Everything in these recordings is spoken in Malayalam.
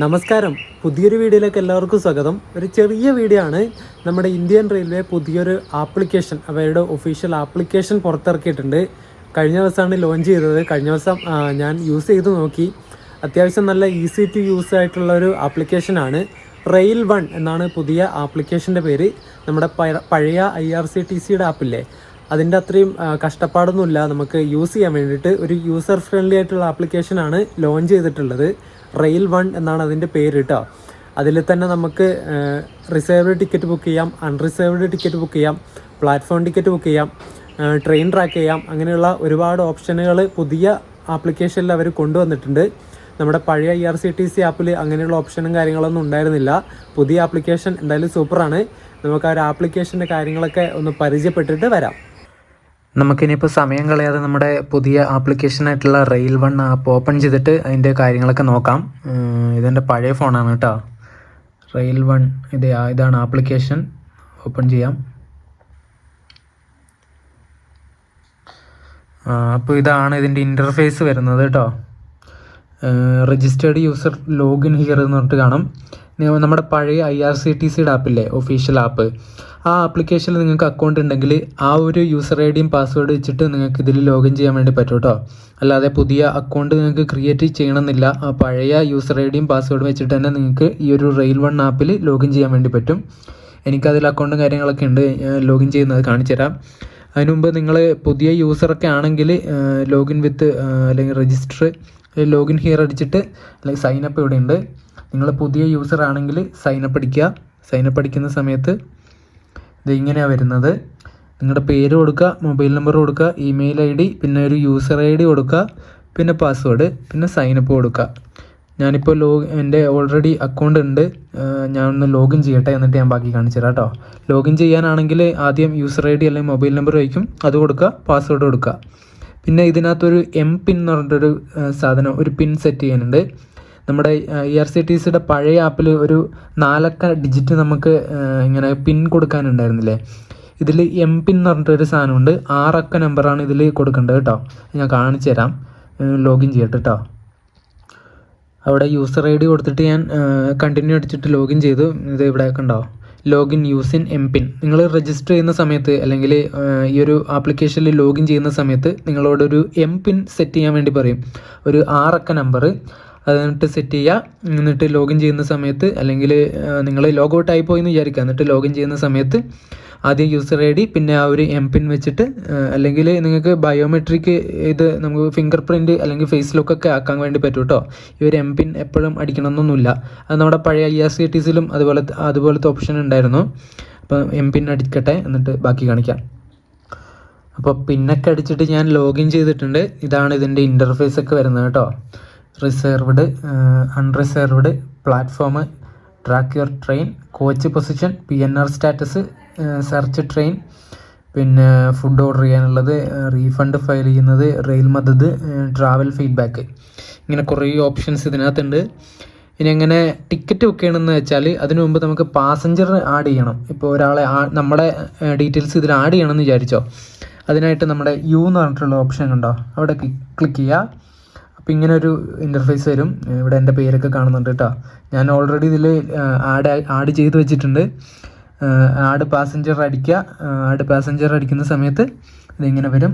നമസ്കാരം. പുതിയൊരു വീഡിയോയിലേക്ക് എല്ലാവർക്കും സ്വാഗതം. ഒരു ചെറിയ വീഡിയോ ആണ്. നമ്മുടെ ഇന്ത്യൻ റെയിൽവേ പുതിയൊരു ആപ്ലിക്കേഷൻ, അവരുടെ ഒഫീഷ്യൽ ആപ്ലിക്കേഷൻ പുറത്തിറക്കിയിട്ടുണ്ട്. കഴിഞ്ഞ ദിവസമാണ് ലോഞ്ച് ചെയ്തത്. കഴിഞ്ഞ ദിവസം ഞാൻ യൂസ് ചെയ്ത് നോക്കി. അത്യാവശ്യം നല്ല ഈസി ടു യൂസ് ആയിട്ടുള്ള ഒരു ആപ്ലിക്കേഷനാണ്. റെയിൽ വൺ എന്നാണ് പുതിയ ആപ്ലിക്കേഷൻ്റെ പേര്. നമ്മുടെ പഴയ IRCTCയുടെ ആപ്പില്ലേ, അതിൻ്റെ അത്രയും കഷ്ടപ്പാടൊന്നുമില്ല നമുക്ക് യൂസ് ചെയ്യാൻ വേണ്ടിയിട്ട്. ഒരു യൂസർ ഫ്രണ്ട്ലി ആയിട്ടുള്ള ആപ്ലിക്കേഷനാണ് ലോഞ്ച് ചെയ്തിട്ടുള്ളത്. റെയിൽ വൺ എന്നാണ് അതിൻ്റെ പേര് കേട്ടോ. അതിൽ തന്നെ നമുക്ക് റിസർവ്ഡ് ടിക്കറ്റ് ബുക്ക് ചെയ്യാം, അൺറിസർവ്ഡ് ടിക്കറ്റ് ബുക്ക് ചെയ്യാം, പ്ലാറ്റ്ഫോം ടിക്കറ്റ് ബുക്ക് ചെയ്യാം, ട്രെയിൻ ട്രാക്ക് ചെയ്യാം. അങ്ങനെയുള്ള ഒരുപാട് ഓപ്ഷനുകൾ പുതിയ ആപ്ലിക്കേഷനിൽ അവർ കൊണ്ടുവന്നിട്ടുണ്ട്. നമ്മുടെ പഴയ IRCTC ആപ്പിൽ അങ്ങനെയുള്ള ഓപ്ഷനും കാര്യങ്ങളൊന്നും ഉണ്ടായിരുന്നില്ല. പുതിയ ആപ്ലിക്കേഷൻ എന്തായാലും സൂപ്പറാണ്. നമുക്ക് ആ ഒരു ആപ്ലിക്കേഷൻ്റെ കാര്യങ്ങളൊക്കെ ഒന്ന് പരിചയപ്പെട്ടിട്ട് വരാം. നമുക്കിനിയിപ്പോൾ സമയം കളയാതെ നമ്മുടെ പുതിയ ആപ്ലിക്കേഷനായിട്ടുള്ള റെയിൽ വൺ ആപ്പ് ഓപ്പൺ ചെയ്തിട്ട് അതിൻ്റെ കാര്യങ്ങളൊക്കെ നോക്കാം. ഇതെൻ്റെ പഴയ ഫോണാണ് കേട്ടോ. റെയിൽ വൺ ഇതാണ് ആപ്ലിക്കേഷൻ. ഓപ്പൺ ചെയ്യാം. അപ്പോൾ ഇതാണ് ഇതിൻ്റെ ഇൻ്റർഫേസ് വരുന്നത് കേട്ടോ. രജിസ്റ്റേർഡ് യൂസർ ലോഗിൻ ഹിയർ എന്ന് പറഞ്ഞിട്ട് കാണും. നമ്മുടെ പഴയ IRCTCയുടെ ആപ്പില്ലേ, ഒഫീഷ്യൽ ആപ്പ്, ആ ആപ്ലിക്കേഷനിൽ നിങ്ങൾക്ക് അക്കൗണ്ട് ഉണ്ടെങ്കിൽ ആ ഒരു യൂസർ ID യും പാസ്വേഡ് വെച്ചിട്ട് നിങ്ങൾക്ക് ഇതിൽ ലോഗിൻ ചെയ്യാൻ വേണ്ടി പറ്റും കേട്ടോ. അല്ലാതെ പുതിയ അക്കൗണ്ട് നിങ്ങൾക്ക് ക്രിയേറ്റ് ചെയ്യണമെന്നില്ല. ആ പഴയ യൂസർ ID യും പാസ്വേഡും വെച്ചിട്ട് തന്നെ നിങ്ങൾക്ക് ഈ ഒരു റെയിൽ വൺ ആപ്പിൽ ലോഗിൻ ചെയ്യാൻ വേണ്ടി പറ്റും. എനിക്കതിൽ അക്കൗണ്ടും കാര്യങ്ങളൊക്കെ ഉണ്ട്. ലോഗിൻ ചെയ്യുന്നത് കാണിച്ചു തരാം. അതിന് മുമ്പ് നിങ്ങൾ പുതിയ യൂസറൊക്കെ ആണെങ്കിൽ ലോഗിൻ വിത്ത് അല്ലെങ്കിൽ രജിസ്റ്റർ ലോഗിൻ ഹിയർ അടിച്ചിട്ട് അല്ലെങ്കിൽ സൈനപ്പ് ഇവിടെ ഉണ്ട്. നിങ്ങൾ പുതിയ യൂസർ ആണെങ്കിൽ സൈനപ്പ് അടിക്കുക. സൈനപ്പ് അടിക്കുന്ന സമയത്ത് ഇത് ഇങ്ങനെയാണ് വരുന്നത്. നിങ്ങളുടെ പേര് കൊടുക്കുക, മൊബൈൽ നമ്പർ കൊടുക്കുക, ഇമെയിൽ ID, പിന്നെ ഒരു യൂസർ ID കൊടുക്കുക, പിന്നെ പാസ്വേഡ്, പിന്നെ സൈനപ്പ് കൊടുക്കുക. ഞാനിപ്പോൾ എൻ്റെ ഓൾറെഡി അക്കൗണ്ട് ഉണ്ട്. ഞാനൊന്ന് ലോഗിൻ ചെയ്യട്ടെ, എന്നിട്ട് ഞാൻ ബാക്കി കാണിച്ചു തരാം കേട്ടോ. ലോഗിൻ ചെയ്യാനാണെങ്കിൽ ആദ്യം യൂസർ ID അല്ലെങ്കിൽ മൊബൈൽ നമ്പർ വയ്ക്കും, അത് കൊടുക്കുക, പാസ്വേഡ് കൊടുക്കുക. പിന്നെ ഇതിനകത്തൊരു MPIN എന്ന് പറഞ്ഞിട്ടൊരു സാധനം, ഒരു പിൻ സെറ്റ് ചെയ്യാനുണ്ട്. നമ്മുടെ IRCTCയുടെ പഴയ ആപ്പിൽ ഒരു 4 അക്ക ഡിജിറ്റ് നമുക്ക് ഇങ്ങനെ പിൻ കൊടുക്കാനുണ്ടായിരുന്നില്ലേ. ഇതിൽ MPIN എന്ന് പറഞ്ഞിട്ടൊരു സാധനമുണ്ട്. 6 അക്ക നമ്പറാണ് ഇതിൽ കൊടുക്കേണ്ടത് കേട്ടോ. ഞാൻ കാണിച്ചു തരാം. ലോഗിൻ ചെയ്യട്ടെ കേട്ടോ. അവിടെ യൂസർ ID കൊടുത്തിട്ട് ഞാൻ കണ്ടിന്യൂ അടിച്ചിട്ട് ലോഗിൻ ചെയ്തു. ഇത് ഇവിടെ കണ്ടോ, ലോഗിൻ യൂസിൻ MPIN. നിങ്ങൾ രജിസ്റ്റർ ചെയ്യുന്ന സമയത്ത് അല്ലെങ്കിൽ ഈ ഒരു ആപ്ലിക്കേഷനിൽ ലോഗിൻ ചെയ്യുന്ന സമയത്ത് നിങ്ങളോടൊരു MPIN സെറ്റ് ചെയ്യാൻ വേണ്ടി പറയും. ഒരു 6 അക്ക നമ്പർ എന്നിട്ട് സെറ്റ് ചെയ്യുക. എന്നിട്ട് ലോഗിൻ ചെയ്യുന്ന സമയത്ത്, അല്ലെങ്കിൽ നിങ്ങൾ ലോഗൗട്ട് ആയി പോയി എന്ന് വിചാരിക്കുക, എന്നിട്ട് ലോഗിൻ ചെയ്യുന്ന സമയത്ത് ആദ്യം യൂസർ ID പിന്നെ ആ ഒരു MPIN വെച്ചിട്ട്, അല്ലെങ്കിൽ നിങ്ങൾക്ക് ബയോമെട്രിക് ഇത് നമുക്ക് ഫിംഗർ പ്രിൻറ്റ് അല്ലെങ്കിൽ ഫേസ് ലോക്കൊക്കെ ആക്കാൻ വേണ്ടി പറ്റും കേട്ടോ. ഈ ഒരു MPIN എപ്പോഴും അടിക്കണമെന്നൊന്നുമില്ല. അത് നമ്മുടെ പഴയ IRCTCയിലും അതുപോലത്തെ ഓപ്ഷൻ ഉണ്ടായിരുന്നു. അപ്പോൾ MPIN അടിക്കട്ടെ, എന്നിട്ട് ബാക്കി കാണിക്കാം. അപ്പോൾ പിന്നൊക്കെ അടിച്ചിട്ട് ഞാൻ ലോഗിൻ ചെയ്തിട്ടുണ്ട്. ഇതാണ് ഇതിൻ്റെ ഇൻ്റർഫേസ് ഒക്കെ വരുന്നത് കേട്ടോ. Reserved, unreserved, platform, track your train, coach position, PNR status, search train, പിന്നെ ഫുഡ് ഓർഡർ ചെയ്യാനുള്ളത്, റീഫണ്ട് ഫയൽ ചെയ്യുന്നത്, റെയിൽ മദത്, ട്രാവൽ ഫീഡ്ബാക്ക്, ഇങ്ങനെ കുറേ ഓപ്ഷൻസ് ഇതിനകത്തുണ്ട്. ഇനി എങ്ങനെ ടിക്കറ്റ് ബുക്ക് ചെയ്യണമെന്ന് വെച്ചാൽ അതിനു മുമ്പ് നമുക്ക് പാസഞ്ചർ ആഡ് ചെയ്യണം. ഇപ്പോൾ ഒരാളെ നമ്മുടെ ഡീറ്റെയിൽസ് ഇതിൽ ആഡ് ചെയ്യണമെന്ന് വിചാരിച്ചോ, അതിനായിട്ട് നമ്മുടെ എന്ന് പറഞ്ഞിട്ടുള്ള ഓപ്ഷൻ ഉണ്ടോ, അവിടെ ക്ലിക്ക് ചെയ്യുക. അപ്പോൾ ഇങ്ങനെ ഒരു ഇൻ്റർഫേസ് വരും. ഇവിടെ എൻ്റെ പേരൊക്കെ കാണുന്നുണ്ട് കേട്ടോ. ഞാൻ ഓൾറെഡി ഇതിൽ ആഡ് ചെയ്ത് വെച്ചിട്ടുണ്ട്. ആഡ് പാസഞ്ചർ അടിക്കുക. ആഡ് പാസഞ്ചർ അടിക്കുന്ന സമയത്ത് ഇതിങ്ങനെ വരും.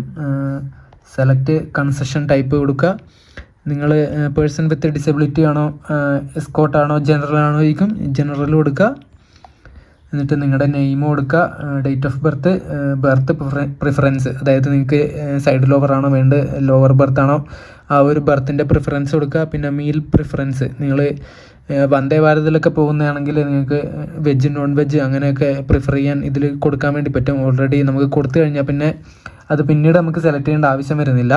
സെലക്ട് കൺസെഷൻ ടൈപ്പ് കൊടുക്കുക. നിങ്ങൾ പേഴ്സൺ വിത്ത് ഡിസബിലിറ്റി ആണോ, എസ്കോർട്ടാണോ, ജനറൽ ആണോ ചോദിക്കും. ജനറൽ കൊടുക്കുക. എന്നിട്ട് നിങ്ങളുടെ നെയിം കൊടുക്കുക, ഡേറ്റ് ഓഫ് ബർത്ത് പ്രിഫറൻസ്, അതായത് നിങ്ങൾക്ക് സൈഡ് ലോവർ ആണോ വേണ്ടത്, ലോവർ ബർത്ത് ആണോ, ആ ഒരു ബർത്തിൻ്റെ പ്രിഫറൻസ് കൊടുക്കുക. പിന്നെ മീൽ പ്രിഫറൻസ്, നിങ്ങൾ വന്ദേ ഭാരതിലൊക്കെ പോകുന്നതാണെങ്കിൽ നിങ്ങൾക്ക് വെജ് നോൺ വെജ് അങ്ങനെയൊക്കെ പ്രിഫർ ചെയ്യാൻ ഇതിൽ കൊടുക്കാൻ വേണ്ടി പറ്റും. ഓൾറെഡി നമുക്ക് കൊടുത്തു കഴിഞ്ഞാൽ പിന്നെ അത് പിന്നീട് നമുക്ക് സെലക്ട് ചെയ്യേണ്ട ആവശ്യം വരുന്നില്ല.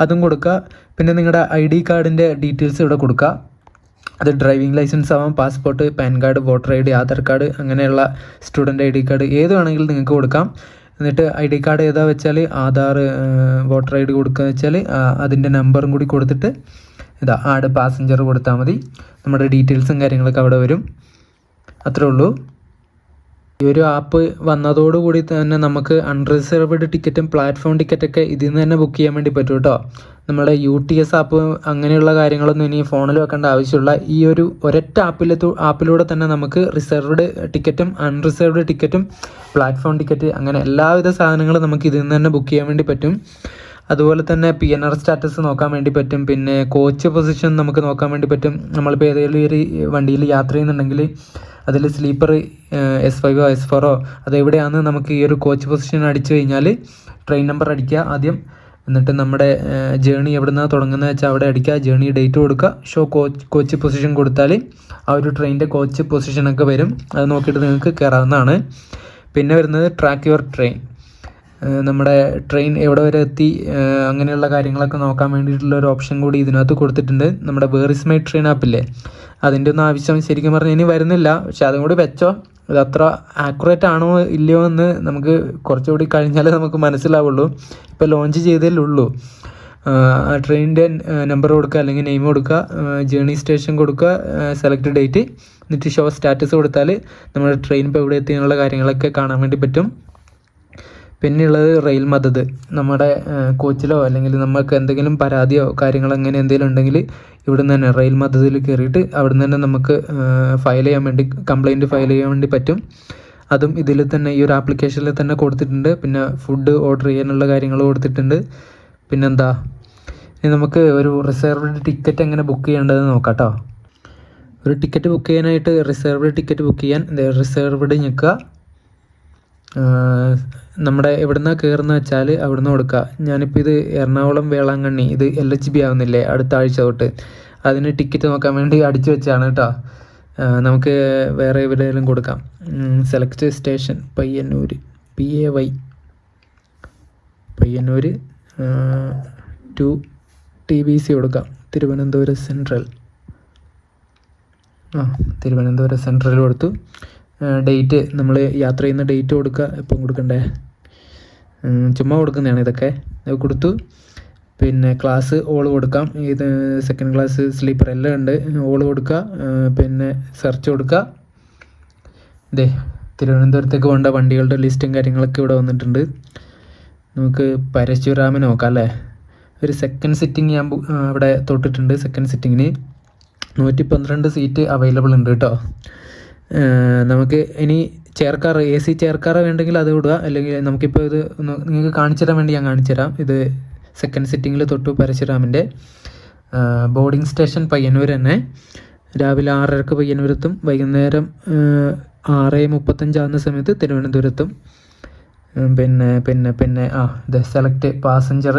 അതും കൊടുക്കുക. പിന്നെ നിങ്ങളുടെ ID കാർഡിൻ്റെ ഡീറ്റെയിൽസ് ഇവിടെ കൊടുക്കുക. അത് ഡ്രൈവിംഗ് ലൈസൻസ് ആവാം, passport, pan card, voter ID, Aadhaar card, അങ്ങനെയുള്ള സ്റ്റുഡൻറ്റ് ID കാർഡ് ഏത് വേണമെങ്കിലും നിങ്ങൾക്ക് കൊടുക്കാം. എന്നിട്ട് ID കാർഡ് ഏതാ വെച്ചാൽ ആധാർ, വോട്ടർ ID കൊടുക്കുക വെച്ചാൽ അതിൻ്റെ നമ്പറും കൂടി കൊടുത്തിട്ട് ആഡ് പാസഞ്ചർ കൊടുത്താൽ മതി. നമ്മുടെ ഡീറ്റെയിൽസും കാര്യങ്ങളൊക്കെ അവിടെ വരും. അത്രേ ഉള്ളൂ. ഈ ഒരു ആപ്പ് വന്നതോടുകൂടി തന്നെ നമുക്ക് അൺറിസർവ്ഡ് ടിക്കറ്റും പ്ലാറ്റ്ഫോം ടിക്കറ്റൊക്കെ ഇതിൽ നിന്ന് തന്നെ ബുക്ക് ചെയ്യാൻ വേണ്ടി പറ്റും കേട്ടോ. നമ്മുടെ UTS ആപ്പ് അങ്ങനെയുള്ള കാര്യങ്ങളൊന്നും ഇനി ഫോണിൽ വെക്കേണ്ട ആവശ്യമില്ല. ഈ ഒരു ഒരൊറ്റ ആപ്പിലൂടെ തന്നെ നമുക്ക് റിസർവ്ഡ് ടിക്കറ്റും അൺറിസർവ്ഡ് ടിക്കറ്റും പ്ലാറ്റ്ഫോം ടിക്കറ്റ് അങ്ങനെ എല്ലാവിധ സാധനങ്ങളും നമുക്ക് ഇതിൽ നിന്ന് തന്നെ ബുക്ക് ചെയ്യാൻ വേണ്ടി പറ്റും. അതുപോലെ തന്നെ PNR സ്റ്റാറ്റസ് നോക്കാൻ വേണ്ടി പറ്റും. പിന്നെ കോച്ച് പൊസിഷൻ നമുക്ക് നോക്കാൻ വേണ്ടി പറ്റും. നമ്മളിപ്പോൾ ഏതെങ്കിലും ഒരു വണ്ടിയിൽ യാത്ര ചെയ്യുന്നുണ്ടെങ്കിൽ അതിൽ സ്ലീപ്പർ S5 S4 അതെവിടെയാണെന്ന് നമുക്ക് ഈ ഒരു കോച്ച് പൊസിഷൻ അടിച്ചു കഴിഞ്ഞാൽ ട്രെയിൻ നമ്പർ അടിക്കുക ആദ്യം, എന്നിട്ട് നമ്മുടെ ജേണി എവിടെ നിന്നാണ് തുടങ്ങുന്നത് വെച്ചാൽ അവിടെ അടിക്കുക, ജേണി ഡേറ്റ് കൊടുക്കുക, ഷോ കോച്ച് പൊസിഷൻ കൊടുത്താൽ ആ ഒരു ട്രെയിനിൻ്റെ കോച്ച് പൊസിഷനൊക്കെ വരും. അത് നോക്കിയിട്ട് നിങ്ങൾക്ക് കയറാവുന്നതാണ്. പിന്നെ വരുന്നത് ട്രാക്ക് യുവർ ട്രെയിൻ. നമ്മുടെ ട്രെയിൻ എവിടെ വരെ എത്തി അങ്ങനെയുള്ള കാര്യങ്ങളൊക്കെ നോക്കാൻ വേണ്ടിയിട്ടുള്ള ഒരു ഓപ്ഷൻ കൂടി ഇതിനകത്ത് കൊടുത്തിട്ടുണ്ട്. നമ്മുടെ വേർ ഇസ് മൈ ട്രെയിൻ ആപ്പില്ലേ, അതിൻ്റെ ഒന്നും ആവശ്യം ശരിക്കും പറഞ്ഞാൽ ഇനി വരുന്നില്ല. പക്ഷെ അതും കൂടി വെച്ചോ, അത് അത്ര ആക്യുറേറ്റ് ആണോ ഇല്ലയോ എന്ന് നമുക്ക് കുറച്ചുകൂടി കഴിഞ്ഞാലേ നമുക്ക് മനസ്സിലാവുള്ളൂ. ഇപ്പോൾ ലോഞ്ച് ചെയ്തേ ഉള്ളൂ. ആ ട്രെയിനിൻ്റെ നമ്പർ കൊടുക്കുക, അല്ലെങ്കിൽ നെയിം കൊടുക്കുക, ജേണി സ്റ്റേഷൻ കൊടുക്കുക, സെലക്ട് ഡേറ്റ്, എന്നിട്ട് ഷോ സ്റ്റാറ്റസ് കൊടുത്താൽ നമ്മുടെ ട്രെയിൻ ഇപ്പോൾ എവിടെ എത്തി എന്നുള്ള കാര്യങ്ങളൊക്കെ കാണാൻ വേണ്ടി പറ്റും. പിന്നെയുള്ളത് റെയിൽ മദത്. നമ്മുടെ കോച്ചിലോ അല്ലെങ്കിൽ നമുക്ക് എന്തെങ്കിലും പരാതിയോ കാര്യങ്ങളോ അങ്ങനെ എന്തെങ്കിലും ഉണ്ടെങ്കിൽ ഇവിടെ നിന്ന് തന്നെ റെയിൽ മദതിൽ കയറിയിട്ട് അവിടെ നിന്ന് തന്നെ നമുക്ക് കംപ്ലയിൻറ്റ് ഫയൽ ചെയ്യാൻ വേണ്ടി പറ്റും. അതും ഇതിൽ തന്നെ ഈ ഒരു ആപ്ലിക്കേഷനിൽ തന്നെ കൊടുത്തിട്ടുണ്ട്. പിന്നെ ഫുഡ് ഓർഡർ ചെയ്യാനുള്ള കാര്യങ്ങൾ കൊടുത്തിട്ടുണ്ട്. പിന്നെന്താ, ഇനി നമുക്ക് ഒരു റിസർവ്ഡ് ടിക്കറ്റ് എങ്ങനെ ബുക്ക് ചെയ്യേണ്ടതെന്ന് നോക്കാം കേട്ടോ. ഒരു ടിക്കറ്റ് ബുക്ക് ചെയ്യാനായിട്ട് റിസർവ്ഡ് ടിക്കറ്റ് ബുക്ക് ചെയ്യാൻ റിസർവ്ഡ് ഞെക്കുക. നമ്മുടെ എവിടുന്ന കയറുന്ന വെച്ചാൽ അവിടുന്ന് കൊടുക്കുക. ഞാനിപ്പോൾ ഇത് എറണാകുളം വേളാങ്കണ്ണി, ഇത് LHB ആവുന്നില്ലേ അടുത്ത ആഴ്ച തൊട്ട്, അതിന് ടിക്കറ്റ് നോക്കാൻ വേണ്ടി അടിച്ചു വെച്ചാണ് കേട്ടോ. നമുക്ക് വേറെ എവിടെയെങ്കിലും കൊടുക്കാം. Select station Payyanur PAY Payyanur to TBC കൊടുക്കാം. തിരുവനന്തപുരം സെൻട്രൽ തിരുവനന്തപുരം സെൻട്രൽ കൊടുത്തു. ഡേറ്റ് നമ്മൾ യാത്ര ചെയ്യുന്ന ഡേറ്റ് കൊടുക്കുക. എപ്പം കൊടുക്കണ്ടേ, ചുമ്മാ കൊടുക്കുന്നതാണ് ഇതൊക്കെ, കൊടുത്തു. പിന്നെ ക്ലാസ് ഓൾ കൊടുക്കാം. ഇത് സെക്കൻഡ് ക്ലാസ് സ്ലീപ്പർ എല്ലാം ഉണ്ട്, ഓൾ കൊടുക്കുക. പിന്നെ സെർച്ച് കൊടുക്കുക. തിരുവനന്തപുരത്തേക്ക് പോകേണ്ട വണ്ടികളുടെ ലിസ്റ്റും കാര്യങ്ങളൊക്കെ ഇവിടെ വന്നിട്ടുണ്ട്. നമുക്ക് പരശുരാമൻ നോക്കാം അല്ലേ. ഒരു സെക്കൻഡ് സിറ്റിംഗ് ഞാൻ അവിടെ തൊട്ടിട്ടുണ്ട്. സെക്കൻഡ് സിറ്റിങ്ങിന് 112 സീറ്റ് അവൈലബിൾ ഉണ്ട് കേട്ടോ. നമുക്ക് ഇനി ചെയർക്കാർ AC ചെയർക്കാർ വേണ്ടെങ്കിൽ അത് വിടുക. അല്ലെങ്കിൽ നമുക്കിപ്പോൾ ഇത് നിങ്ങൾക്ക് കാണിച്ചു തരാൻ വേണ്ടി ഞാൻ കാണിച്ചു തരാം. ഇത് സെക്കൻഡ് സിറ്റിങ്ങിൽ തൊട്ടു പരശുരാമിൻ്റെ. ബോർഡിംഗ് സ്റ്റേഷൻ പയ്യന്നൂർ തന്നെ. രാവിലെ 6:30 പയ്യന്നൂരെത്തും, വൈകുന്നേരം 6:35 ആകുന്ന സമയത്ത് തിരുവനന്തപുരത്തും. പിന്നെ ഇത് സെലക്ട് പാസഞ്ചർ.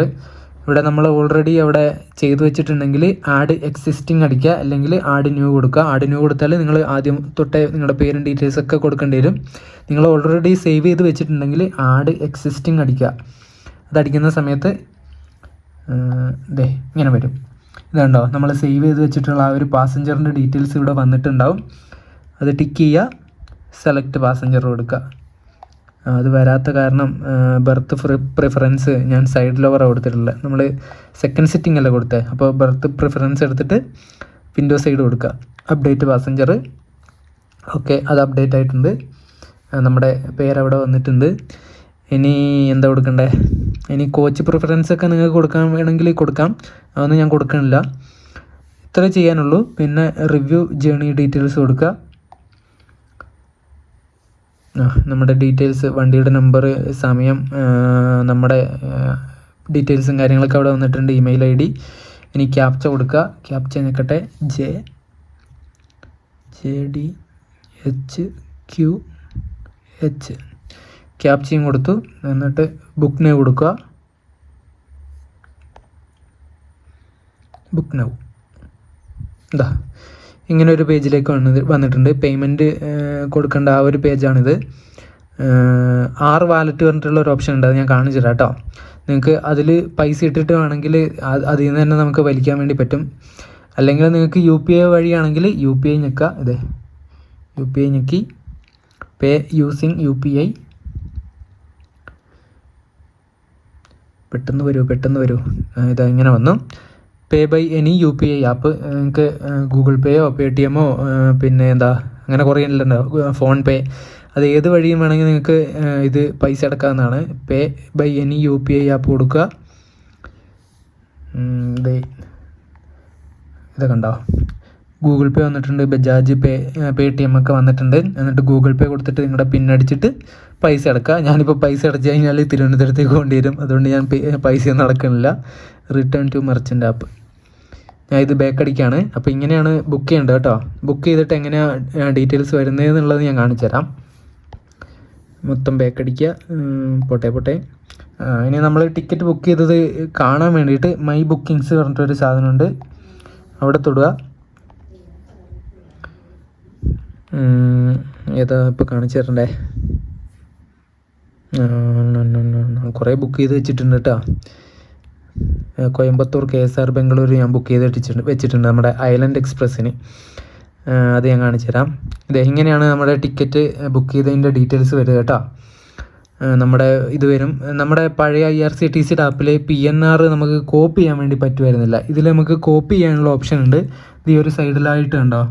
ഇവിടെ നമ്മൾ ഓൾറെഡി അവിടെ ചെയ്തു വെച്ചിട്ടുണ്ടെങ്കിൽ ആഡ് എക്സിസ്റ്റിംഗ് അടിക്കുക, അല്ലെങ്കിൽ ആഡ് ന്യൂ കൊടുക്കുക. ആഡ് ന്യൂ കൊടുത്താൽ നിങ്ങൾ ആദ്യം തൊട്ടേ നിങ്ങളുടെ പേരും ഡീറ്റെയിൽസ് ഒക്കെ കൊടുക്കേണ്ടി വരും. നിങ്ങൾ ഓൾറെഡി സേവ് ചെയ്ത് വെച്ചിട്ടുണ്ടെങ്കിൽ ആഡ് എക്സിസ്റ്റിംഗ് അടിക്കുക. അതടിക്കുന്ന സമയത്ത് ഇങ്ങനെ വരും. ഇതുണ്ടോ, നമ്മൾ സേവ് ചെയ്ത് വെച്ചിട്ടുള്ള ആ ഒരു പാസഞ്ചറിൻ്റെ ഡീറ്റെയിൽസ് ഇവിടെ വന്നിട്ടുണ്ടാവും. അത് ടിക്ക് ചെയ്യുക, സെലക്ട് പാസഞ്ചർ കൊടുക്കുക. അത് വരാത്ത കാരണം ബർത്ത് പ്രിഫറൻസ് ഞാൻ സൈഡ് ലോവറാണ് കൊടുത്തിട്ടുള്ളത്. നമ്മൾ സെക്കൻഡ് സിറ്റിംഗ് അല്ല കൊടുത്തത്. അപ്പോൾ ബർത്ത് പ്രിഫറൻസ് എടുത്തിട്ട് വിൻഡോ സൈഡ് കൊടുക്കുക. Update passenger. ഓക്കെ, അത് അപ്ഡേറ്റ് ആയിട്ടുണ്ട്. നമ്മുടെ പേരവിടെ വന്നിട്ടുണ്ട്. ഇനി എന്താ കൊടുക്കണ്ടേ, ഇനി കോച്ച് പ്രിഫറൻസ് ഒക്കെ നിങ്ങൾക്ക് കൊടുക്കാൻ വേണമെങ്കിൽ കൊടുക്കാം. അതൊന്നും ഞാൻ കൊടുക്കണില്ല. ഇത്ര ചെയ്യാനുള്ളൂ. പിന്നെ റിവ്യൂ ജേണി ഡീറ്റെയിൽസ് കൊടുക്കുക. നമ്മുടെ ഡീറ്റെയിൽസ്, വണ്ടിയുടെ നമ്പർ, സമയം, നമ്മുടെ ഡീറ്റെയിൽസും കാര്യങ്ങളൊക്കെ അവിടെ വന്നിട്ടുണ്ട്. Email ID. ഇനി ക്യാപ്ച കൊടുക്കുക. ക്യാപ്ച നിൽക്കട്ടെ, JDHQH. ക്യാപ്ചയും കൊടുത്തു. എന്നിട്ട് ബുക്ക് നൗ കൊടുക്കുക. Book now. ഇങ്ങനെ ഒരു പേജിലേക്ക് വന്നിട്ടുണ്ട്. പേയ്മെൻറ്റ് കൊടുക്കേണ്ട ആ ഒരു പേജാണിത്. 6 വാലറ്റ് പറഞ്ഞിട്ടുള്ള ഒരു ഓപ്ഷൻ ഉണ്ട്, അത് ഞാൻ കാണിച്ചു തരാം കേട്ടോ. നിങ്ങൾക്ക് അതിൽ പൈസ ഇട്ടിട്ട് വേണമെങ്കിൽ അതിൽ നിന്ന് തന്നെ നമുക്ക് വലിക്കാൻ വേണ്ടി പറ്റും. അല്ലെങ്കിൽ നിങ്ങൾക്ക് UPI വഴിയാണെങ്കിൽ UPI ഞെക്കുക. UPI ഞെക്കി പേ യൂസിങ് UPI. പെട്ടെന്ന് വരൂ. ഇങ്ങനെ വന്നു. പേ ബൈ എനി UPI ആപ്പ്. നിങ്ങൾക്ക് ഗൂഗിൾ പേയോ Paytm പിന്നെ അങ്ങനെ കുറേ ഉണ്ടല്ലോ, ഫോൺ പേ. അത് ഏത് വഴിയും വേണമെങ്കിൽ നിങ്ങൾക്ക് ഇത് പൈസ അടക്കാവുന്നതാണ്. പേ ബൈ എനി UPI ആപ്പ് കൊടുക്കുക. ഇതൊക്കെ ഉണ്ടോ, ഗൂഗിൾ പേ വന്നിട്ടുണ്ട്, ബജാജ് പേ, Paytm ഒക്കെ വന്നിട്ടുണ്ട്. എന്നിട്ട് ഗൂഗിൾ പേ കൊടുത്തിട്ട് നിങ്ങളുടെ പിൻ അടിച്ചിട്ട് പൈസ അടക്കുക. ഞാനിപ്പോൾ പൈസ അടച്ചു കഴിഞ്ഞാൽ തിരുവനന്തപുരത്തേക്ക് കൊണ്ടുവരും, അതുകൊണ്ട് ഞാൻ പൈസയൊന്നും അടക്കണില്ല. Return to merchant app. ഞാൻ ഇത് ബാക്ക് അടിക്കുകയാണ്. അപ്പോൾ ഇങ്ങനെയാണ് ബുക്ക് ചെയ്യേണ്ടത് കേട്ടോ. ബുക്ക് ചെയ്തിട്ട് എങ്ങനെയാണ് ഡീറ്റെയിൽസ് വരുന്നതെന്നുള്ളത് ഞാൻ കാണിച്ചു തരാം. മൊത്തം ബാക്ക് അടിക്കുക. പോട്ടെ. ഇനി നമ്മൾ ടിക്കറ്റ് ബുക്ക് ചെയ്തത് കാണാൻ വേണ്ടിയിട്ട് മൈ ബുക്കിങ്സ് പറഞ്ഞിട്ടൊരു സാധനമുണ്ട്, അവിടെ തൊടുക. ഏതാ ഇപ്പോൾ കാണിച്ചു തരണ്ടേ? കുറേ ബുക്ക് ചെയ്ത് വെച്ചിട്ടുണ്ട് കേട്ടോ. കോയമ്പത്തൂർ KSR ബംഗളൂരു ഞാൻ ബുക്ക് ചെയ്ത് വെച്ചിട്ടുണ്ട് നമ്മുടെ ഐലൻഡ് എക്സ്പ്രസ്സിന്. അത് ഞാൻ കാണിച്ചു തരാം. ഇങ്ങനെയാണ് നമ്മുടെ ടിക്കറ്റ് ബുക്ക് ചെയ്തതിൻ്റെ ഡീറ്റെയിൽസ് വരിക കേട്ടോ. നമ്മുടെ ഇത് വരും. നമ്മുടെ പഴയ IRCTC ആപ്പിൽ PNR നമുക്ക് കോപ്പി ചെയ്യാൻ വേണ്ടി പറ്റുമായിരുന്നില്ല. ഇതിൽ നമുക്ക് കോപ്പി ചെയ്യാനുള്ള ഓപ്ഷൻ ഉണ്ട്. ഇത് ഈ ഒരു സൈഡിലായിട്ട് കണ്ടോ,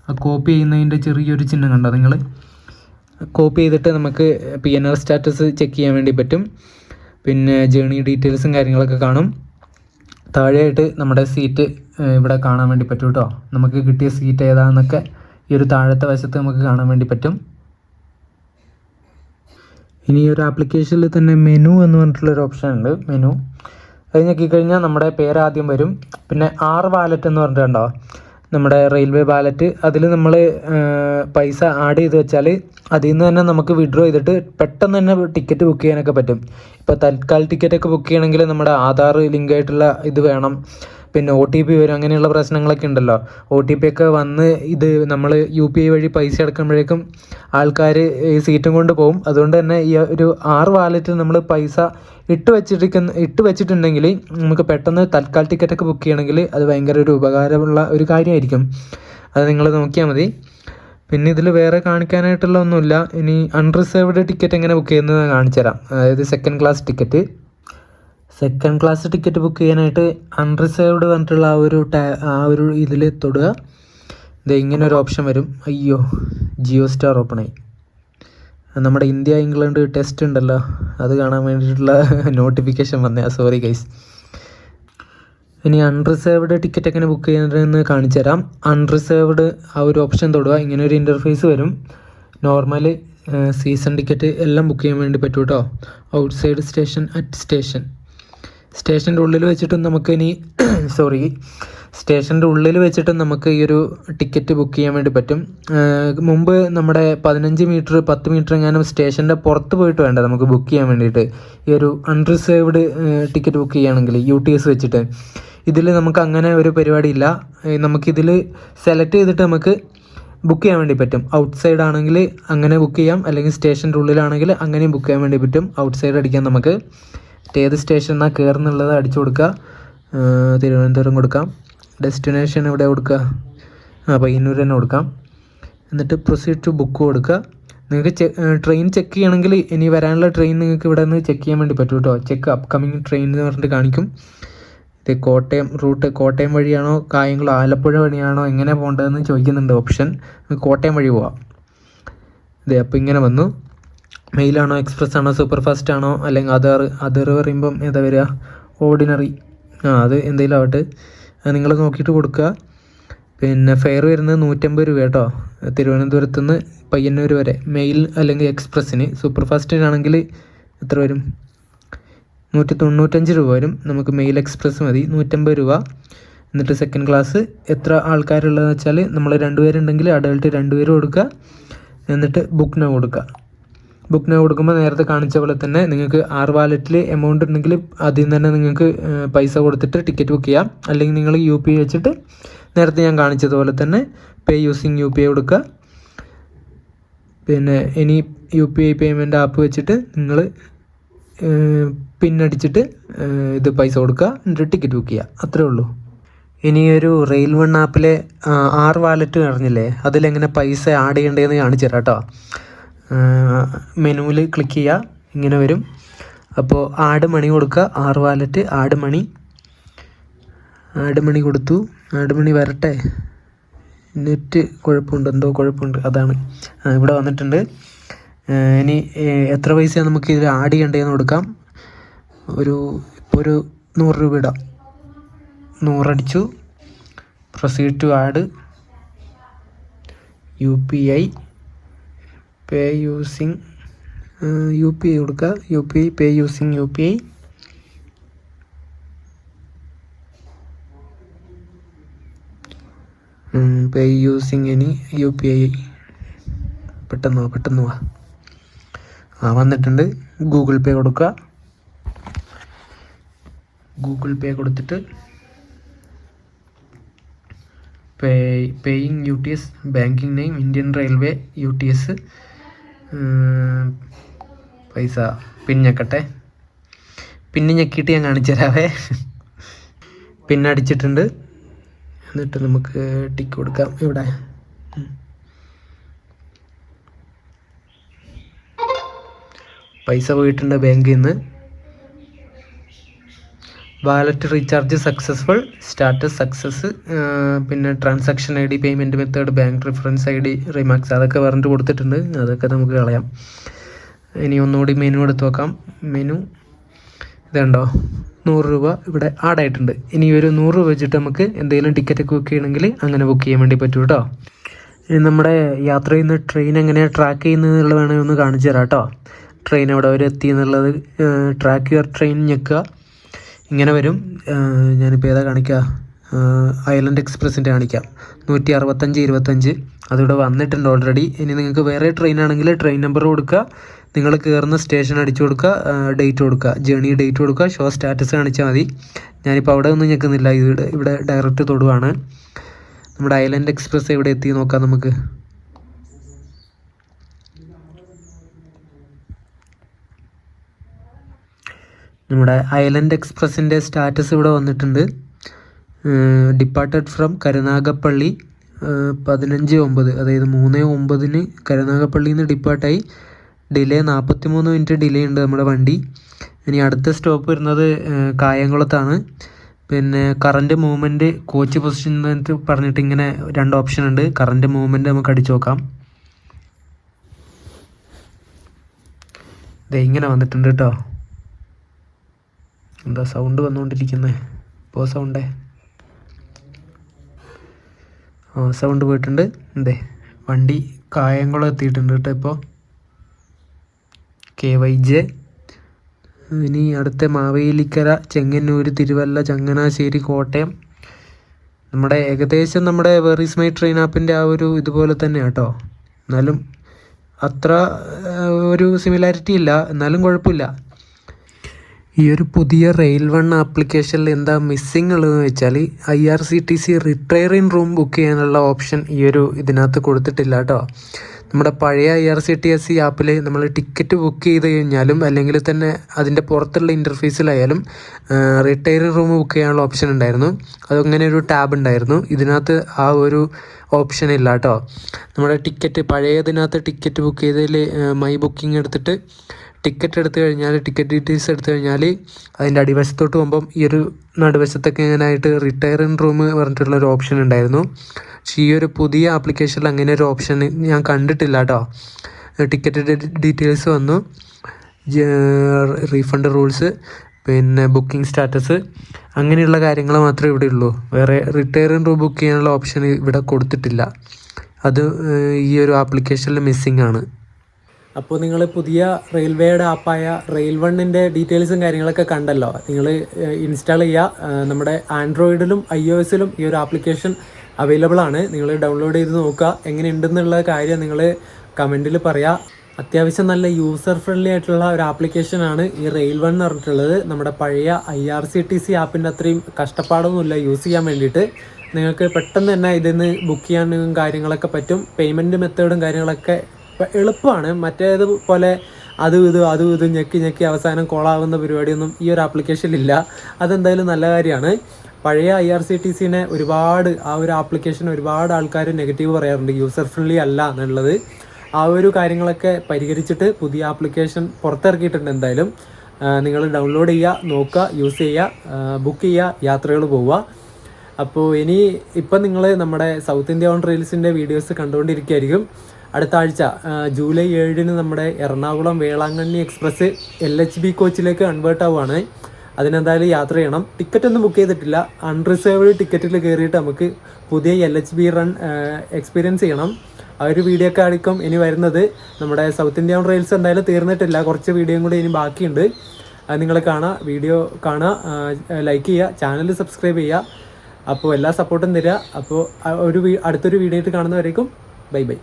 ആ കോപ്പി ചെയ്യുന്നതിൻ്റെ ചെറിയൊരു ചിഹ്നം കണ്ടോ നിങ്ങൾ? കോപ്പി ചെയ്തിട്ട് നമുക്ക് PNR സ്റ്റാറ്റസ് ചെക്ക് ചെയ്യാൻ വേണ്ടി പറ്റും. പിന്നെ ജേണി ഡീറ്റെയിൽസും കാര്യങ്ങളൊക്കെ കാണും. താഴെയായിട്ട് നമ്മുടെ സീറ്റ് ഇവിടെ കാണാൻ വേണ്ടി പറ്റും കേട്ടോ. നമുക്ക് കിട്ടിയ സീറ്റ് ഏതാണെന്നൊക്കെ ഈ ഒരു താഴത്തെ വശത്ത് നമുക്ക് കാണാൻ വേണ്ടി പറ്റും. ഇനി ഈ ഒരു ആപ്ലിക്കേഷനിൽ തന്നെ മെനു എന്ന് പറഞ്ഞിട്ടുള്ളൊരു ഓപ്ഷൻ ഉണ്ട്. മെനു അത് ഞെക്കിക്കഴിഞ്ഞാൽ നമ്മുടെ പേര് ആദ്യം വരും. പിന്നെ വാലറ്റ് എന്ന് പറഞ്ഞിട്ടുണ്ടോ, നമ്മുടെ റെയിൽവേ വാലറ്റ്. അതിൽ നമ്മൾ പൈസ ആഡ് ചെയ്ത് വെച്ചാൽ അതിൽ നിന്ന് തന്നെ നമുക്ക് വിഡ്രോ ചെയ്തിട്ട് പെട്ടെന്ന് തന്നെ ടിക്കറ്റ് ബുക്ക് ചെയ്യാനൊക്കെ പറ്റും. ഇപ്പോൾ തൽക്കാൽ ടിക്കറ്റൊക്കെ ബുക്ക് ചെയ്യണമെങ്കിൽ നമ്മുടെ ആധാർ ലിങ്ക് ആയിട്ടുള്ള ഇത് വേണം. പിന്നെ OTP വരും, അങ്ങനെയുള്ള പ്രശ്നങ്ങളൊക്കെ ഉണ്ടല്ലോ. OTP ഒക്കെ വന്ന് ഇത് നമ്മൾ UPI വഴി പൈസ അടക്കുമ്പോഴേക്കും ആൾക്കാർ ഈ സീറ്റും കൊണ്ട് പോകും. അതുകൊണ്ട് തന്നെ ഈ ഒരു വാലറ്റിൽ നമ്മൾ പൈസ ഇട്ട് വെച്ചിട്ടുണ്ടെങ്കിൽ നമുക്ക് പെട്ടെന്ന് തൽക്കാൽ ടിക്കറ്റൊക്കെ ബുക്ക് ചെയ്യണമെങ്കിൽ അത് ഭയങ്കര ഒരു ഉപകാരമുള്ള ഒരു കാര്യമായിരിക്കും. അത് നിങ്ങൾ നോക്കിയാൽ മതി. പിന്നെ ഇതിൽ വേറെ കാണിക്കാനായിട്ടുള്ള ഒന്നുമില്ല. ഇനി അൺറിസർവ്ഡ് ടിക്കറ്റ് എങ്ങനെ ബുക്ക് ചെയ്യുന്നത് കാണിച്ചു തരാം. അതായത് സെക്കൻഡ് ക്ലാസ് ടിക്കറ്റ് ബുക്ക് ചെയ്യാനായിട്ട് അൺറിസർവ്ഡ് പറഞ്ഞിട്ടുള്ള ആ ഒരു ഇതിൽ തൊടുക. ഇങ്ങനെ ഒരു ഓപ്ഷൻ വരും. അയ്യോ, ജിയോ സ്റ്റാർ ഓപ്പണായി. നമ്മുടെ ഇന്ത്യ ഇംഗ്ലണ്ട് ടെസ്റ്റ് ഉണ്ടല്ലോ, അത് കാണാൻ വേണ്ടിയിട്ടുള്ള നോട്ടിഫിക്കേഷൻ വന്നേ. Sorry guys. ഇനി അൺറിസർവ്ഡ് ടിക്കറ്റ് എങ്ങനെ ബുക്ക് ചെയ്യുന്നതെന്ന് കാണിച്ചു തരാം. അൺറിസർവ്ഡ് ആ ഒരു ഓപ്ഷൻ തൊടുക. ഇങ്ങനെ ഒരു ഇൻ്റർഫേസ് വരും. നോർമൽ, സീസൺ ടിക്കറ്റ് എല്ലാം ബുക്ക് ചെയ്യാൻ വേണ്ടി പറ്റും കേട്ടോ. Outside station, at station. സ്റ്റേഷൻ്റെ ഉള്ളിൽ വെച്ചിട്ടും നമുക്ക് സ്റ്റേഷൻ്റെ ഉള്ളിൽ വെച്ചിട്ടും നമുക്ക് ഈ ഒരു ടിക്കറ്റ് ബുക്ക് ചെയ്യാൻ വേണ്ടി പറ്റും. മുമ്പ് നമ്മുടെ 15 മീറ്റർ 10 മീറ്റർ എങ്ങാനും സ്റ്റേഷൻ്റെ പുറത്ത് പോയിട്ട് വേണ്ട നമുക്ക് ബുക്ക് ചെയ്യാൻ വേണ്ടിയിട്ട്. ഈ ഒരു അൺറിസർവ്ഡ് ടിക്കറ്റ് ബുക്ക് ചെയ്യുകയാണെങ്കിൽ UTS വെച്ചിട്ട്. ഇതിൽ നമുക്ക് അങ്ങനെ ഒരു പരിപാടിയില്ല. നമുക്കിതിൽ സെലക്ട് ചെയ്തിട്ട് നമുക്ക് ബുക്ക് ചെയ്യാൻ വേണ്ടി പറ്റും. ഔട്ട്സൈഡ് ആണെങ്കിൽ അങ്ങനെ ബുക്ക് ചെയ്യാം, അല്ലെങ്കിൽ സ്റ്റേഷൻ്റെ ഉള്ളിലാണെങ്കിൽ അങ്ങനെയും ബുക്ക് ചെയ്യാൻ വേണ്ടി പറ്റും. ഔട്ട്സൈഡ് അടിക്കാൻ നമുക്ക് ഏത് സ്റ്റേഷനാണ് കയറുന്നുള്ളത് അടിച്ചു കൊടുക്കുക. തിരുവനന്തപുരം കൊടുക്കാം. ഡെസ്റ്റിനേഷൻ എവിടെ കൊടുക്കുക? പയ്യന്നൂർ തന്നെ കൊടുക്കാം. എന്നിട്ട് പ്രൊസീഡ് ടു ബുക്ക് കൊടുക്കുക. നിങ്ങൾക്ക് ട്രെയിൻ ചെക്ക് ചെയ്യണമെങ്കിൽ ഇനി വരാനുള്ള ട്രെയിൻ നിങ്ങൾക്ക് ഇവിടെ നിന്ന് ചെക്ക് ചെയ്യാൻ വേണ്ടി പറ്റും കേട്ടോ. ചെക്ക് അപ്കമിങ് ട്രെയിൻ എന്ന് പറഞ്ഞിട്ട് കാണിക്കും. ഇത് കോട്ടയം വഴിയാണോ കായംകുളം ആലപ്പുഴ വഴിയാണോ എങ്ങനെ പോകേണ്ടതെന്ന് ചോദിക്കുന്നുണ്ട് ഓപ്ഷൻ. കോട്ടയം വഴി പോവാം. അപ്പോൾ ഇങ്ങനെ വന്നു. മെയിലാണോ, എക്സ്പ്രസ് ആണോ, സൂപ്പർ ഫാസ്റ്റ് ആണോ, അല്ലെങ്കിൽ അതർ പറയുമ്പം ഏതാ വരിക? ഓർഡിനറി. അത് എന്തെങ്കിലും ആവട്ടെ, അത് നിങ്ങൾ നോക്കിയിട്ട് കൊടുക്കുക. പിന്നെ ഫെയർ വരുന്നത് 150 രൂപ കേട്ടോ, തിരുവനന്തപുരത്ത് നിന്ന് പയ്യന്നൂർ വരെ. മെയിൽ അല്ലെങ്കിൽ എക്സ്പ്രസ്സിന്. സൂപ്പർ ഫാസ്റ്റിനാണെങ്കിൽ എത്ര വരും? 195 രൂപ വരും. നമുക്ക് മെയിൽ എക്സ്പ്രസ് മതി, 150 രൂപ. എന്നിട്ട് സെക്കൻഡ് ക്ലാസ് എത്ര ആൾക്കാരുള്ളതെന്ന് വെച്ചാൽ നമ്മൾ 2 പേരുണ്ടെങ്കിൽ അഡൾട്ട് 2 പേര് കൊടുക്കുക. എന്നിട്ട് ബുക്ക് നൗ കൊടുക്കുക. ബുക്ക് നൗ കൊടുക്കുമ്പോൾ നേരത്തെ കാണിച്ച പോലെ തന്നെ നിങ്ങൾക്ക് വാലറ്റിൽ എമൗണ്ട് ഉണ്ടെങ്കിൽ അതിൽ നിന്ന് തന്നെ നിങ്ങൾക്ക് പൈസ കൊടുത്തിട്ട് ടിക്കറ്റ് ബുക്ക് ചെയ്യാം. അല്ലെങ്കിൽ നിങ്ങൾ UPI വെച്ചിട്ട് നേരത്തെ ഞാൻ കാണിച്ചതുപോലെ തന്നെ പേ യൂസിങ് UPI കൊടുക്കുക. പിന്നെ ഇനി UPI പേയ്മെൻറ്റ് ആപ്പ് വെച്ചിട്ട് നിങ്ങൾ പിന്നടിച്ചിട്ട് ഇത് പൈസ കൊടുക്കുക, എന്നിട്ട് ടിക്കറ്റ് ബുക്ക് ചെയ്യുക. അത്രേ ഉള്ളൂ. ഇനി ഒരു റെയിൽ വൺ ആപ്പിലെ വാലറ്റ് അറിഞ്ഞില്ലേ, അതിലെങ്ങനെ പൈസ ആഡ് ചെയ്യേണ്ടതെന്ന് കാണിച്ചു തരാം കേട്ടോ. മെനുവിൽ ക്ലിക്ക് ചെയ്യുക, ഇങ്ങനെ വരും. അപ്പോൾ ആഡ് മണി കൊടുക്കുക. വാലറ്റ് ആഡ് മണി കൊടുത്തു. ആഡ് മണി വരട്ടെ. നെറ്റ് കുഴപ്പമുണ്ട്, എന്തോ കുഴപ്പമുണ്ട്, അതാണ് ഇവിടെ വന്നിട്ടുണ്ട്. ഇനി എത്ര പൈസ നമുക്ക് ഇതിൽ ആഡ് ചെയ്യേണ്ടതെന്ന് കൊടുക്കാം. ഇപ്പോൾ ഒരു 100 രൂപ ഇടാം. 100 അടിച്ചു. Proceed to add. UPI pay using UPI കൊടുക്കുക. UPI pay using UPI. Pay using any UPI. പെട്ടെന്ന് വാ. വന്നിട്ടുണ്ട്. ഗൂഗിൾ പേ കൊടുക്കുക. ഗൂഗിൾ പേ കൊടുത്തിട്ട് paying UTS, banking name Indian railway UTS. പൈസ പിന്നക്കട്ടെ. പിന്നെ ഞെക്കിയിട്ട് ഞാൻ കാണിച്ചു തരാവേ. പിന്നടിച്ചിട്ടുണ്ട്. എന്നിട്ട് നമുക്ക് ടിക്ക് കൊടുക്കാം. ഇവിടെ പൈസ പോയിട്ടുണ്ട് ബാങ്കിൽ നിന്ന്. Wallet recharge successful, status success, പിന്നെ transaction ID, payment method, bank reference ID, remarks അതൊക്കെ പറഞ്ഞിട്ട് കൊടുത്തിട്ടുണ്ട്. അതൊക്കെ നമുക്ക് കളയാം. ഇനി ഒന്നുകൂടി മെനു എടുത്ത് നോക്കാം. മെനു ഇതുണ്ടോ, 100 രൂപ ഇവിടെ ആഡായിട്ടുണ്ട്. ഇനി ഒരു 100 രൂപ വെച്ചിട്ട് നമുക്ക് എന്തെങ്കിലും ടിക്കറ്റൊക്കെ ബുക്ക് ചെയ്യണമെങ്കിൽ അങ്ങനെ ബുക്ക് ചെയ്യാൻ വേണ്ടി പറ്റും കേട്ടോ. ഇനി നമ്മുടെ യാത്ര ചെയ്യുന്ന ട്രെയിൻ എങ്ങനെയാണ് ട്രാക്ക് ചെയ്യുന്നതെന്നുള്ള വേണമെങ്കിൽ ഒന്ന് കാണിച്ചു തരാം കേട്ടോ. ട്രെയിൻ എവിടെ വരെ എത്തി എന്നുള്ളത് ട്രാക്ക് യുവർ ട്രെയിൻ ഞെക്കുക. ഇങ്ങനെ വരും. ഞാനിപ്പോൾ ഏതാ കാണിക്കുക, ഐലൻഡ് എക്സ്പ്രസിൻ്റെ കാണിക്കാം. 165-25 അതിവിടെ വന്നിട്ടുണ്ട് ഓൾറെഡി. ഇനി നിങ്ങൾക്ക് വേറെ ട്രെയിൻ ആണെങ്കിൽ ട്രെയിൻ നമ്പർ കൊടുക്കുക, നിങ്ങൾ കയറുന്ന സ്റ്റേഷൻ അടിച്ചു കൊടുക്കുക, ഡേറ്റ് കൊടുക്കുക, ജേർണി ഡേറ്റ് കൊടുക്കുക, ഷോ സ്റ്റാറ്റസ് കാണിച്ചാൽ മതി. ഞാനിപ്പോൾ അവിടെ ഒന്നും ഞെക്കുന്നില്ല, ഇവിടെ ഡയറക്റ്റ് തൊടുവാണ്. നമ്മുടെ ഐലൻഡ് എക്സ്പ്രസ് എവിടെ എത്തി നോക്കാം നമുക്ക്. നമ്മുടെ ഐലൻഡ് എക്സ്പ്രസിൻ്റെ സ്റ്റാറ്റസ് ഇവിടെ വന്നിട്ടുണ്ട്. ഡിപ്പാർട്ടഡ് ഫ്രം കരുനാഗപ്പള്ളി 15:09, അതായത് 3:09 കരുനാഗപ്പള്ളിയിൽ നിന്ന് ഡിപ്പാർട്ടായി. ഡിലേ 43 മിനിറ്റ് ഡിലേ ഉണ്ട് നമ്മുടെ വണ്ടി. ഇനി അടുത്ത സ്റ്റോപ്പ് വരുന്നത് കായംകുളത്താണ്. പിന്നെ കറൻറ്റ് മൂവ്മെൻറ്റ്, കോച്ച് പൊസിഷൻ എന്നിട്ട് പറഞ്ഞിട്ട് ഇങ്ങനെ 2 ഓപ്ഷൻ ഉണ്ട്. കറൻറ്റ് മൂവ്മെൻറ്റ് നമുക്ക് അടിച്ചു നോക്കാം. ഇങ്ങനെ വന്നിട്ടുണ്ട് കേട്ടോ. എന്താ സൗണ്ട് വന്നുകൊണ്ടിരിക്കുന്നത്? ഇപ്പോൾ സൗണ്ട് പോയിട്ടുണ്ട്. വണ്ടി കായംകുളം എത്തിയിട്ടുണ്ട് കേട്ടോ ഇപ്പോൾ. KYJ. ഇനി അടുത്ത മാവേലിക്കര, ചെങ്ങന്നൂർ, തിരുവല്ല, ചങ്ങനാശ്ശേരി, കോട്ടയം. നമ്മുടെ ഏകദേശം നമ്മുടെ വെർ ഈസ് മൈ ട്രെയിൻ ആപ്പിൻ്റെ ആ ഒരു ഇതുപോലെ തന്നെ കേട്ടോ. എന്നാലും അത്ര ഒരു സിമിലാരിറ്റി ഇല്ല, എന്നാലും കുഴപ്പമില്ല. ഈ ഒരു പുതിയ റെയിൽ വൺ ആപ്ലിക്കേഷനിൽ എന്താ മിസ്സിങ് ഉള്ളതെന്ന് വെച്ചാൽ IRCTC റിട്ടയറിംഗ് റൂം ബുക്ക് ചെയ്യാനുള്ള ഓപ്ഷൻ ഈ ഒരു ഇതിനകത്ത് കൊടുത്തിട്ടില്ല കേട്ടോ. നമ്മുടെ പഴയ IRCTC ആപ്പിൽ നമ്മൾ ടിക്കറ്റ് ബുക്ക് ചെയ്ത് കഴിഞ്ഞാലും അല്ലെങ്കിൽ തന്നെ അതിൻ്റെ പുറത്തുള്ള ഇൻ്റർഫേസിലായാലും റിട്ടയറിംഗ് റൂം ബുക്ക് ചെയ്യാനുള്ള ഓപ്ഷൻ ഉണ്ടായിരുന്നു. അതങ്ങനെ ഒരു ടാബ് ഉണ്ടായിരുന്നു. ഇതിനകത്ത് ആ ഒരു ഓപ്ഷൻ ഇല്ല കേട്ടോ. നമ്മുടെ ടിക്കറ്റ് പഴയതിനകത്ത് ടിക്കറ്റ് ബുക്ക് ചെയ്തതിൽ മൈ ബുക്കിംഗ് എടുത്തിട്ട് ടിക്കറ്റ് എടുത്തു കഴിഞ്ഞാൽ, ടിക്കറ്റ് ഡീറ്റെയിൽസ് എടുത്തു കഴിഞ്ഞാൽ അതിൻ്റെ അടിവശത്തോട്ട് പോകുമ്പം ഈ ഒരു നടുവശത്തൊക്കെ ഇങ്ങനായിട്ട് റിട്ടയറിംഗ് റൂം പറഞ്ഞിട്ടുള്ളൊരു ഓപ്ഷൻ ഉണ്ടായിരുന്നു. പക്ഷേ ഈ ഒരു പുതിയ ആപ്ലിക്കേഷനിൽ അങ്ങനെ ഒരു ഓപ്ഷൻ ഞാൻ കണ്ടിട്ടില്ല കേട്ടോ. ടിക്കറ്റ് ഡീറ്റെയിൽസ് വന്നു, റീഫണ്ട് റൂൾസ്, പിന്നെ ബുക്കിംഗ് സ്റ്റാറ്റസ്, അങ്ങനെയുള്ള കാര്യങ്ങൾ മാത്രമേ ഇവിടെ ഉള്ളൂ. വേറെ റിട്ടയറിംഗ് റൂം ബുക്ക് ചെയ്യാനുള്ള ഓപ്ഷൻ ഇവിടെ കൊടുത്തിട്ടില്ല. അത് ഈ ഒരു ആപ്ലിക്കേഷനിൽ മിസ്സിംഗ് ആണ്. അപ്പോൾ നിങ്ങൾ പുതിയ റെയിൽവേയുടെ ആപ്പായ റെയിൽ വണ്ണിൻ്റെ ഡീറ്റെയിൽസും കാര്യങ്ങളൊക്കെ കണ്ടല്ലോ. നിങ്ങൾ ഇൻസ്റ്റാൾ ചെയ്യുക. നമ്മുടെ ആൻഡ്രോയിഡിലും iOSലും ഈ ഒരു ആപ്ലിക്കേഷൻ അവൈലബിൾ ആണ്. നിങ്ങൾ ഡൗൺലോഡ് ചെയ്ത് നോക്കുക. എങ്ങനെയുണ്ടെന്നുള്ള കാര്യം നിങ്ങൾ കമൻറ്റിൽ പറയുക. അത്യാവശ്യം നല്ല യൂസർ ഫ്രണ്ട്ലി ആയിട്ടുള്ള ഒരു ആപ്ലിക്കേഷനാണ് ഈ റെയിൽ വൺ എന്ന് പറഞ്ഞിട്ടുള്ളത്. നമ്മുടെ പഴയ IRCTC ആപ്പിൻ്റെ അത്രയും കഷ്ടപ്പാടൊന്നുമില്ല യൂസ് ചെയ്യാൻ വേണ്ടിയിട്ട്. നിങ്ങൾക്ക് പെട്ടെന്ന് തന്നെ ഇതിന്ന് ബുക്ക് ചെയ്യാനും കാര്യങ്ങളൊക്കെ പറ്റും. പേയ്മെൻറ്റ് മെത്തേഡും കാര്യങ്ങളൊക്കെ എളുപ്പമാണ്. മറ്റേതുപോലെ അതും ഇതും ഞെക്കി അവസാനം കോളാവുന്ന പരിപാടിയൊന്നും ഈ ഒരു ആപ്ലിക്കേഷനിലില്ല. അതെന്തായാലും നല്ല കാര്യമാണ്. പഴയ IRCTCനെ ആ ഒരു ആപ്ലിക്കേഷൻ ഒരുപാട് ആൾക്കാർ നെഗറ്റീവ് പറയാറുണ്ട്, യൂസർ ഫ്രണ്ട്ലി അല്ല എന്നുള്ളത്. ആ ഒരു കാര്യങ്ങളൊക്കെ പരിഹരിച്ചിട്ട് പുതിയ ആപ്ലിക്കേഷൻ പുറത്തിറക്കിയിട്ടുണ്ട്. എന്തായാലും നിങ്ങൾ ഡൗൺലോഡ് ചെയ്യുക, നോക്കുക, യൂസ് ചെയ്യുക, ബുക്ക് ചെയ്യുക, യാത്രകൾ പോവുക. അപ്പോൾ ഇപ്പം നിങ്ങൾ നമ്മുടെ സൗത്ത് ഇന്ത്യ ഓൺ റീൽസിൻ്റെ വീഡിയോസ് കണ്ടുകൊണ്ടിരിക്കുകയായിരിക്കും. അടുത്ത ആഴ്ച ജൂലൈ 7 നമ്മുടെ എറണാകുളം വേളാങ്കണ്ണി എക്സ്പ്രസ് LHB കോച്ചിലേക്ക് കൺവേർട്ട് ആവുകയാണ്. അതിനെന്തായാലും യാത്ര ചെയ്യണം. ടിക്കറ്റ് ഒന്നും ബുക്ക് ചെയ്തിട്ടില്ല. അൺറിസർവ്ഡ് ടിക്കറ്റിൽ കയറിയിട്ട് നമുക്ക് പുതിയ LHB റൺ എക്സ്പീരിയൻസ് ചെയ്യണം. ആ ഒരു വീഡിയോ ഒക്കെ ആയിരിക്കും ഇനി വരുന്നത്. നമ്മുടെ സൗത്ത് ഇന്ത്യൻ റെയിൽസ് എന്തായാലും തീർന്നിട്ടില്ല, കുറച്ച് വീഡിയോയും കൂടി ഇനി ബാക്കിയുണ്ട്. അത് നിങ്ങൾ വീഡിയോ കാണുക, ലൈക്ക് ചെയ്യുക, ചാനൽ സബ്സ്ക്രൈബ് ചെയ്യുക. അപ്പോൾ എല്ലാ സപ്പോർട്ടും തരിക. അപ്പോൾ അടുത്തൊരു വീഡിയോ ആയിട്ട് കാണുന്നവരേക്കും ബൈ ബൈ.